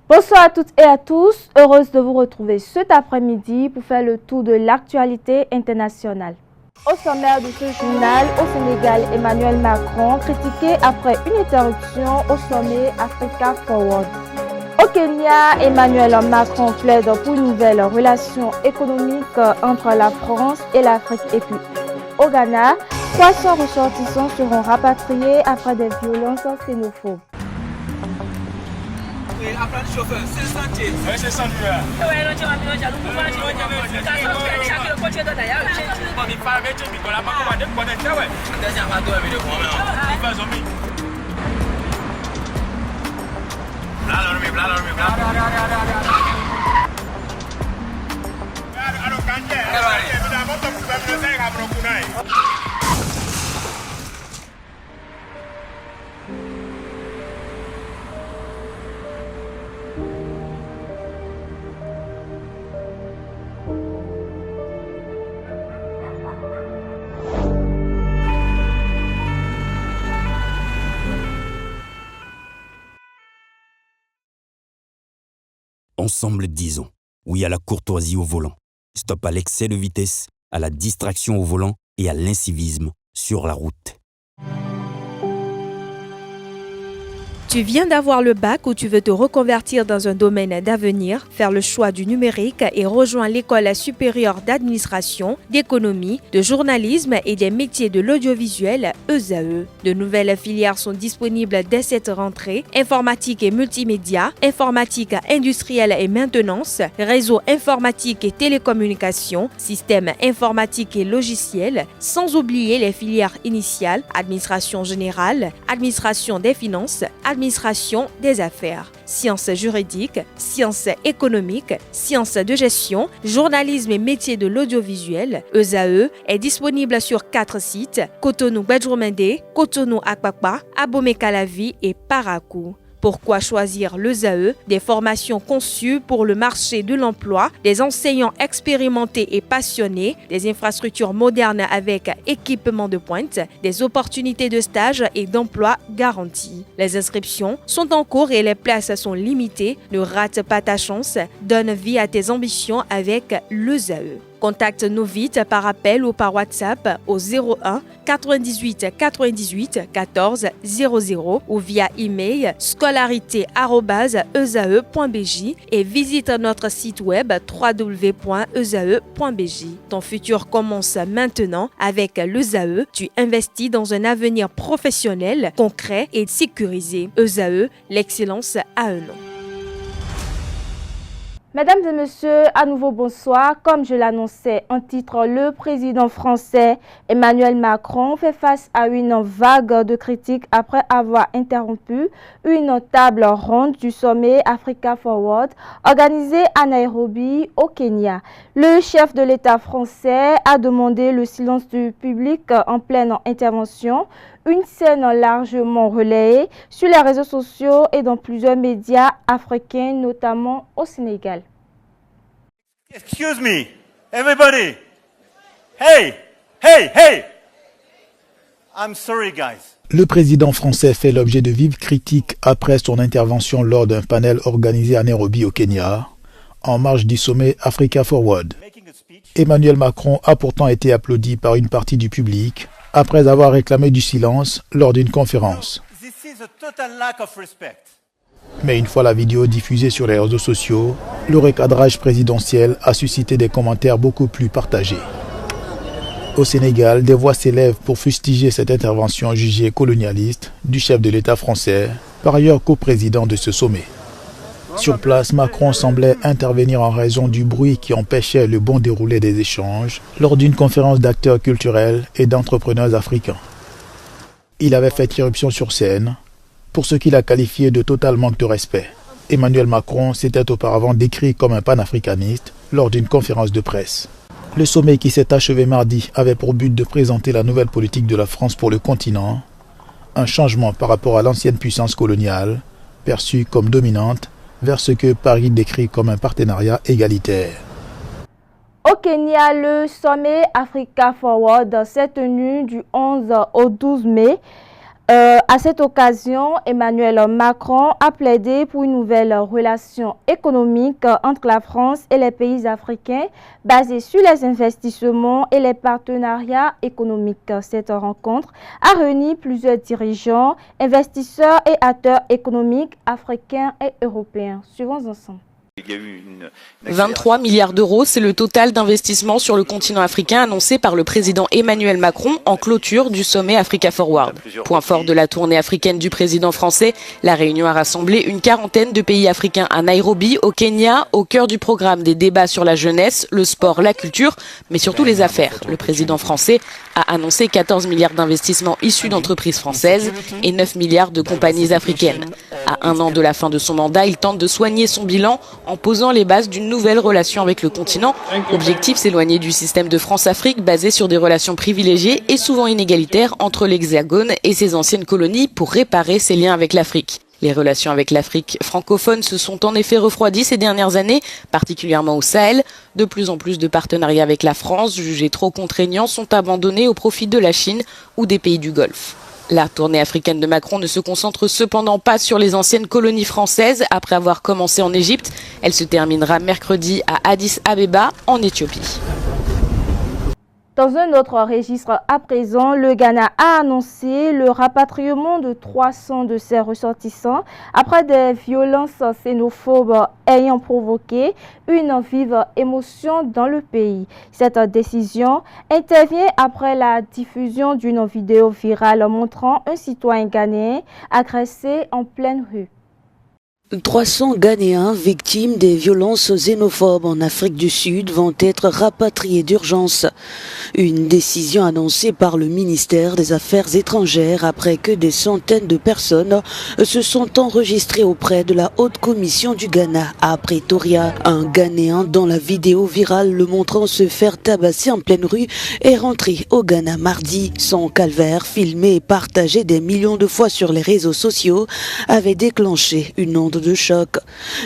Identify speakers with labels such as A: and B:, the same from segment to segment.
A: Bonsoir à toutes et à tous, heureuse de vous retrouver cet après-midi pour faire le tour de l'actualité internationale. Au sommaire de ce journal, au Sénégal, Emmanuel Macron critiqué après une interruption au sommet Africa Forward. Au Kenya, Emmanuel Macron plaide pour une nouvelle relation économique entre la France et l'Afrique. Et puis au Ghana, 300 ressortissants seront rapatriés après des violences xénophobes.
B: Apprendre chauffeur, c'est le sentier.
C: Oui, c'est le sentier.
D: Ensemble, disons oui à la courtoisie au volant. Stop à l'excès de vitesse, à la distraction au volant et à l'incivisme sur la route.
E: Tu viens d'avoir le bac ou tu veux te reconvertir dans un domaine d'avenir, faire le choix du numérique et rejoindre l'école supérieure d'administration, d'économie, de journalisme et des métiers de l'audiovisuel ESAE. De nouvelles filières sont disponibles dès cette rentrée: informatique et multimédia, informatique industrielle et maintenance, réseau informatique et télécommunications, système informatique et logiciel, sans oublier les filières initiales: administration générale, administration des finances, administration des affaires, sciences juridiques, sciences économiques, sciences de gestion, journalisme et métiers de l'audiovisuel. ESAE est disponible sur 4 sites: Cotonou-Badjoumendé, Cotonou-Akpakpa, Abomey-Calavi et Parakou. Pourquoi choisir l'ESAE? Des formations conçues pour le marché de l'emploi, des enseignants expérimentés et passionnés, des infrastructures modernes avec équipement de pointe, des opportunités de stage et d'emploi garanties. Les inscriptions sont en cours et les places sont limitées. Ne rate pas ta chance. Donne vie à tes ambitions avec l'ESAE. Contacte-nous vite par appel ou par WhatsApp au 01 98 98 14 00 ou via email scolarité@esae.bj et visite notre site web www.esae.bj. Ton futur commence maintenant avec l'ESAE. Tu investis dans un avenir professionnel, concret et sécurisé. ESAE, l'excellence à un nom.
A: Mesdames et messieurs, à nouveau bonsoir. Comme je l'annonçais en titre, le président français Emmanuel Macron fait face à une vague de critiques après avoir interrompu une table ronde du sommet Africa Forward organisée à Nairobi, au Kenya. Le chef de l'État français a demandé le silence du public en pleine intervention, une scène largement relayée sur les réseaux sociaux et dans plusieurs médias africains, notamment au Sénégal.
C: Excuse me, everybody. Hey, hey, hey. I'm sorry, guys.
F: Le président français fait l'objet de vives critiques après son intervention lors d'un panel organisé à Nairobi au Kenya, en marge du sommet Africa Forward. Emmanuel Macron a pourtant été applaudi par une partie du public après avoir réclamé du silence lors d'une conférence. Mais une fois la vidéo diffusée sur les réseaux sociaux, le recadrage présidentiel a suscité des commentaires beaucoup plus partagés. Au Sénégal, des voix s'élèvent pour fustiger cette intervention jugée colonialiste du chef de l'État français, par ailleurs coprésident de ce sommet. Sur place, Macron semblait intervenir en raison du bruit qui empêchait le bon déroulé des échanges lors d'une conférence d'acteurs culturels et d'entrepreneurs africains. Il avait fait irruption sur scène pour ce qu'il a qualifié de total manque de respect. Emmanuel Macron s'était auparavant décrit comme un panafricaniste lors d'une conférence de presse. Le sommet qui s'est achevé mardi avait pour but de présenter la nouvelle politique de la France pour le continent, un changement par rapport à l'ancienne puissance coloniale, perçue comme dominante, vers ce que Paris décrit comme un partenariat égalitaire.
A: Au Kenya, le sommet Africa Forward s'est tenu du 11 au 12 mai. À cette occasion, Emmanuel Macron a plaidé pour une nouvelle relation économique entre la France et les pays africains basée sur les investissements et les partenariats économiques. Cette rencontre a réuni plusieurs dirigeants, investisseurs et acteurs économiques africains et européens. Suivons ensemble.
G: 23 milliards d'euros, c'est le total d'investissement sur le continent africain annoncé par le président Emmanuel Macron en clôture du sommet Africa Forward. Point fort de la tournée africaine du président français, la réunion a rassemblé une quarantaine de pays africains à Nairobi, au Kenya, au cœur du programme des débats sur la jeunesse, le sport, la culture, mais surtout les affaires. Le président français a annoncé 14 milliards d'investissements issus d'entreprises françaises et 9 milliards de compagnies africaines. À un an de la fin de son mandat, il tente de soigner son bilan en posant les bases d'une nouvelle relation avec le continent. Objectif, s'éloigner du système de France-Afrique basé sur des relations privilégiées et souvent inégalitaires entre l'Hexagone et ses anciennes colonies pour réparer ses liens avec l'Afrique. Les relations avec l'Afrique francophone se sont en effet refroidies ces dernières années, particulièrement au Sahel. De plus en plus de partenariats avec la France, jugés trop contraignants, sont abandonnés au profit de la Chine ou des pays du Golfe. La tournée africaine de Macron ne se concentre cependant pas sur les anciennes colonies françaises. Après avoir commencé en Égypte, elle se terminera mercredi à Addis Abeba, en Éthiopie.
A: Dans un autre registre à présent, le Ghana a annoncé le rapatriement de 300 de ses ressortissants après des violences xénophobes ayant provoqué une vive émotion dans le pays. Cette décision intervient après la diffusion d'une vidéo virale montrant un citoyen ghanéen agressé en pleine rue.
H: 300 Ghanéens victimes des violences xénophobes en Afrique du Sud vont être rapatriés d'urgence. Une décision annoncée par le ministère des Affaires étrangères après que des centaines de personnes se sont enregistrées auprès de la Haute Commission du Ghana à Pretoria. Un Ghanéen dont la vidéo virale le montrant se faire tabasser en pleine rue est rentré au Ghana mardi. Son calvaire, filmé et partagé des millions de fois sur les réseaux sociaux, avait déclenché une onde de choc.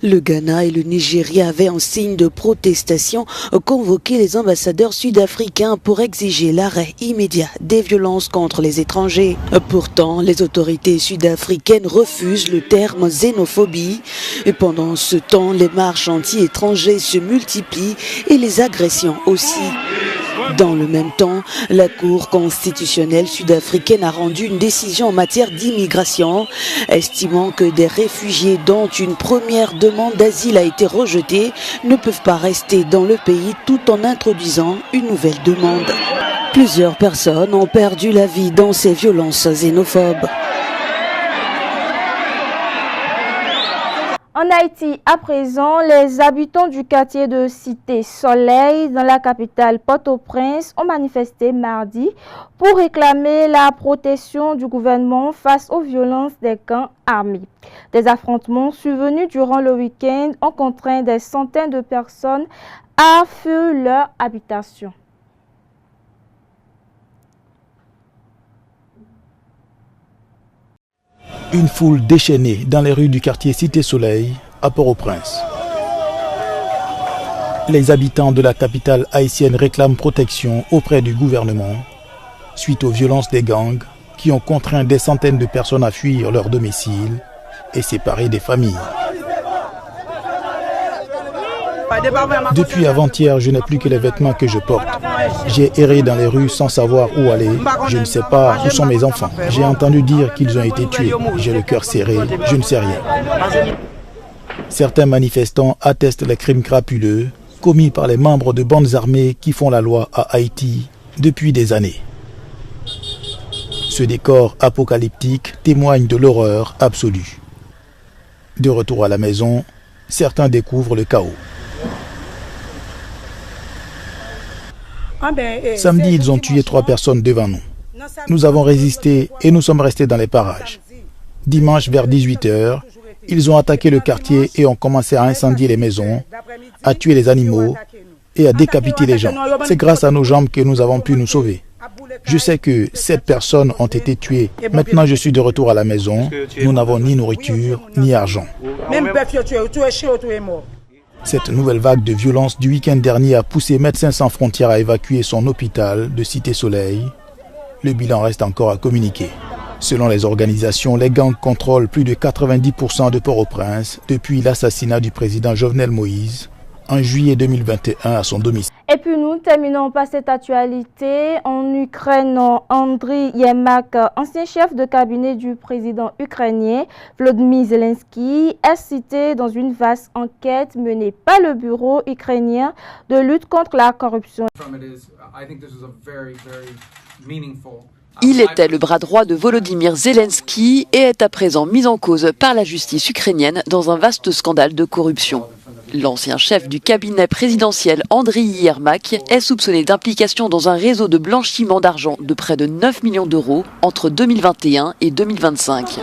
H: Le Ghana et le Nigeria avaient en signe de protestation convoqué les ambassadeurs sud-africains pour exiger l'arrêt immédiat des violences contre les étrangers. Pourtant, les autorités sud-africaines refusent le terme xénophobie. Et pendant ce temps, les marches anti-étrangers se multiplient et les agressions aussi. Dans le même temps, la Cour constitutionnelle sud-africaine a rendu une décision en matière d'immigration, estimant que des réfugiés dont une première demande d'asile a été rejetée ne peuvent pas rester dans le pays tout en introduisant une nouvelle demande. Plusieurs personnes ont perdu la vie dans ces violences xénophobes.
A: En Haïti, à présent, les habitants du quartier de Cité Soleil, dans la capitale Port-au-Prince, ont manifesté mardi pour réclamer la protection du gouvernement face aux violences des gangs armés. Des affrontements survenus durant le week-end ont contraint des centaines de personnes à fuir leur habitation.
F: Une foule déchaînée dans les rues du quartier Cité-Soleil à Port-au-Prince. Les habitants de la capitale haïtienne réclament protection auprès du gouvernement suite aux violences des gangs qui ont contraint des centaines de personnes à fuir leur domicile et séparer des familles. Depuis avant-hier, je n'ai plus que les vêtements que je porte. J'ai erré dans les rues sans savoir où aller. Je ne sais pas où sont mes enfants. J'ai entendu dire qu'ils ont été tués. J'ai le cœur serré. Je ne sais rien. Certains manifestants attestent les crimes crapuleux commis par les membres de bandes armées qui font la loi à Haïti depuis des années. Ce décor apocalyptique témoigne de l'horreur absolue. De retour à la maison, certains découvrent le chaos. Samedi, ils ont tué 3 personnes devant nous. Nous avons résisté et nous sommes restés dans les parages. Dimanche, vers 18h, ils ont attaqué le quartier et ont commencé à incendier les maisons, à tuer les animaux et à décapiter les gens. C'est grâce à nos jambes que nous avons pu nous sauver. Je sais que 7 personnes ont été tuées. Maintenant, je suis de retour à la maison. Nous n'avons ni nourriture, ni argent. Cette nouvelle vague de violence du week-end dernier a poussé Médecins sans frontières à évacuer son hôpital de Cité Soleil. Le bilan reste encore à communiquer. Selon les organisations, les gangs contrôlent plus de 90% de Port-au-Prince depuis l'assassinat du président Jovenel Moïse en juillet 2021 à son domicile.
A: Et puis nous terminons par cette actualité. En Ukraine, Andriy Yermak, ancien chef de cabinet du président ukrainien Volodymyr Zelensky, est cité dans une vaste enquête menée par le bureau ukrainien de lutte contre la corruption.
I: Il était le bras droit de Volodymyr Zelensky et est à présent mis en cause par la justice ukrainienne dans un vaste scandale de corruption. L'ancien chef du cabinet présidentiel Andriy Yermak est soupçonné d'implication dans un réseau de blanchiment d'argent de près de 9 millions d'euros entre 2021 et 2025.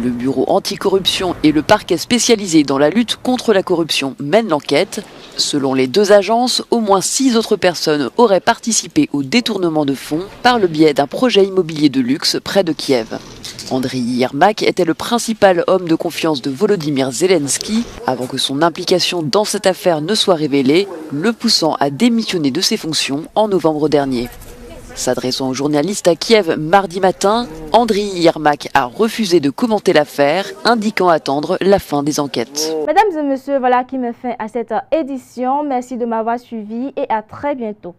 I: Le bureau anticorruption et le parquet spécialisé dans la lutte contre la corruption mènent l'enquête. Selon les deux agences, au moins 6 autres personnes auraient participé au détournement de fonds par le biais d'un projet immobilier de luxe près de Kiev. Andriy Yermak était le principal homme de confiance de Volodymyr Zelensky avant que son implication dans cette affaire ne soit révélée, le poussant à démissionner de ses fonctions en novembre dernier. S'adressant aux journalistes à Kiev mardi matin, Andriy Yermak a refusé de commenter l'affaire, indiquant attendre la fin des enquêtes.
A: Mesdames et messieurs, voilà qui met fin à cette édition. Merci de m'avoir suivi et à très bientôt.